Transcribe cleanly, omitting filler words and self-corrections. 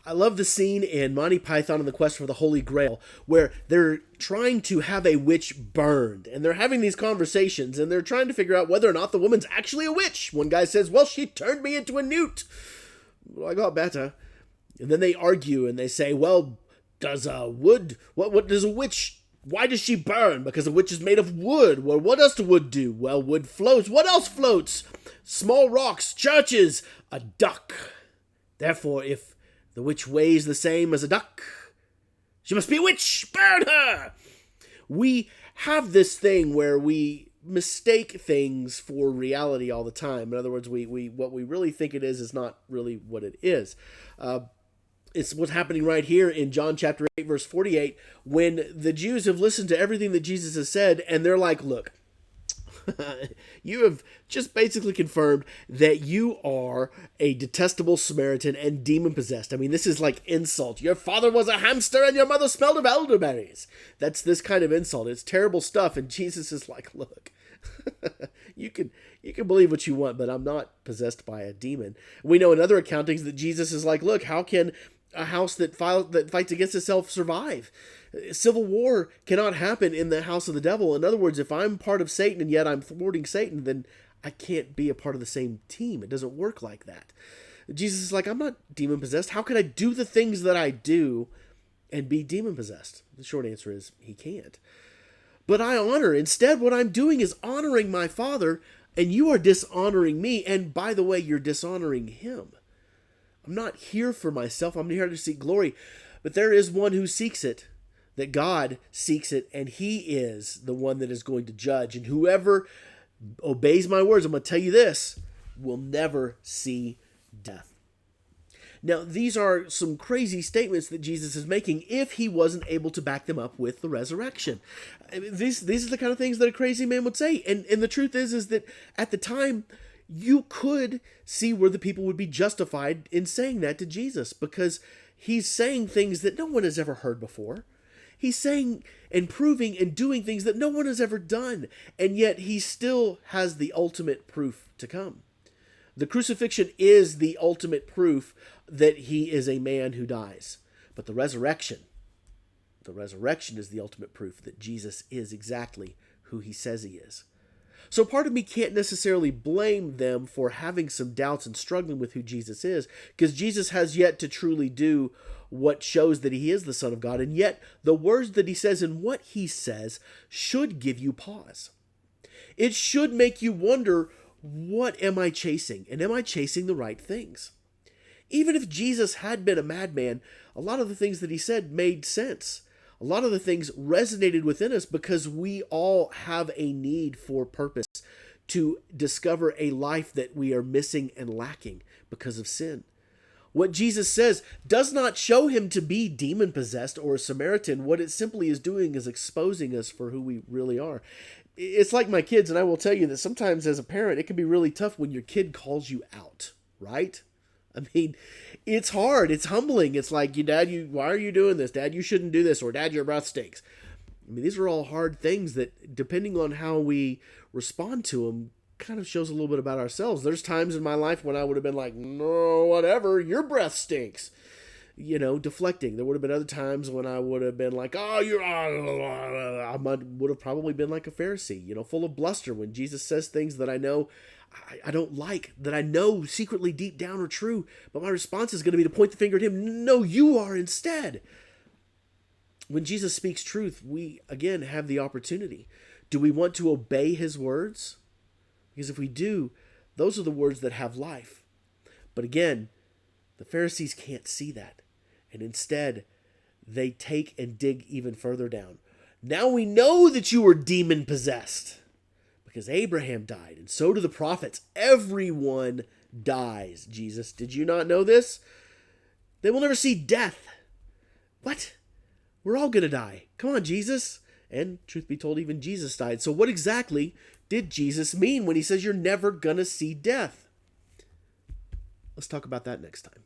I love the scene in Monty Python and the Quest for the Holy Grail where they're trying to have a witch burned, and they're having these conversations, and they're trying to figure out whether or not the woman's actually a witch. One guy says, well, she turned me into a newt. Well, I got better. And then they argue, and they say, well, does a wood, what does a witch, why does she burn? Because a witch is made of wood. Well, what does the wood do? Well, wood floats. What else floats? Small rocks, churches, a duck. Therefore, if the witch weighs the same as a duck, she must be a witch. Burn her! We have this thing where we mistake things for reality all the time. In other words, we what we really think it is not really what it is. It's what's happening right here in John chapter 8, verse 48, when the Jews have listened to everything that Jesus has said, and they're like, look, you have just basically confirmed that you are a detestable Samaritan and demon-possessed. I mean, this is like insult. Your father was a hamster and your mother smelled of elderberries. That's this kind of insult. It's terrible stuff, and Jesus is like, look, you can believe what you want, but I'm not possessed by a demon. We know in other accountings that Jesus is like, look, how can a house that fights against itself survive? Civil war cannot happen in the house of the devil. In other words, if I'm part of Satan and yet I'm thwarting Satan, then I can't be a part of the same team. It doesn't work like that. Jesus is like, I'm not demon-possessed. How can I do the things that I do and be demon-possessed? The short answer is he can't. But I honor. Instead, what I'm doing is honoring my Father, and you are dishonoring me. And by the way, you're dishonoring him. I'm not here for myself. I'm here to seek glory. But there is one who seeks it, that God seeks it, and he is the one that is going to judge. And whoever obeys my words, I'm going to tell you this, will never see death. Now, these are some crazy statements that Jesus is making if he wasn't able to back them up with the resurrection. I mean, these are the kind of things that a crazy man would say. And the truth is that at the time, you could see where the people would be justified in saying that to Jesus, because he's saying things that no one has ever heard before. He's saying and proving and doing things that no one has ever done, and yet he still has the ultimate proof to come. The crucifixion is the ultimate proof that he is a man who dies. But the resurrection is the ultimate proof that Jesus is exactly who he says he is. So part of me can't necessarily blame them for having some doubts and struggling with who Jesus is, because Jesus has yet to truly do what shows that he is the Son of God, and yet the words that he says and what he says should give you pause. It should make you wonder, what am I chasing? And am I chasing the right things? Even if Jesus had been a madman, a lot of the things that he said made sense. A lot of the things resonated within us because we all have a need for purpose, to discover a life that we are missing and lacking because of sin. What Jesus says does not show him to be demon-possessed or a Samaritan. What it simply is doing is exposing us for who we really are. It's like my kids, and I will tell you that sometimes as a parent, it can be really tough when your kid calls you out, right? I mean, it's hard. It's humbling. It's like, Dad, why are you doing this? Dad, you shouldn't do this. Or Dad, your breath stinks. I mean, these are all hard things that, depending on how we respond to them, kind of shows a little bit about ourselves. There's times in my life when I would have been like, no, whatever, your breath stinks. Deflecting. There would have been other times when I would have been like, I would have probably been like a Pharisee, full of bluster when Jesus says things that I know I don't like, that I know secretly deep down are true, but my response is going to be to point the finger at him. No, you are instead. When Jesus speaks truth, we, again, have the opportunity. Do we want to obey his words? Because if we do, those are the words that have life. But again, the Pharisees can't see that. And instead, they take and dig even further down. Now we know that you were demon-possessed, because Abraham died, and so do the prophets. Everyone dies, Jesus. Did you not know this? They will never see death. What? We're all going to die. Come on, Jesus. And truth be told, even Jesus died. So what exactly did Jesus mean when he says you're never going to see death? Let's talk about that next time.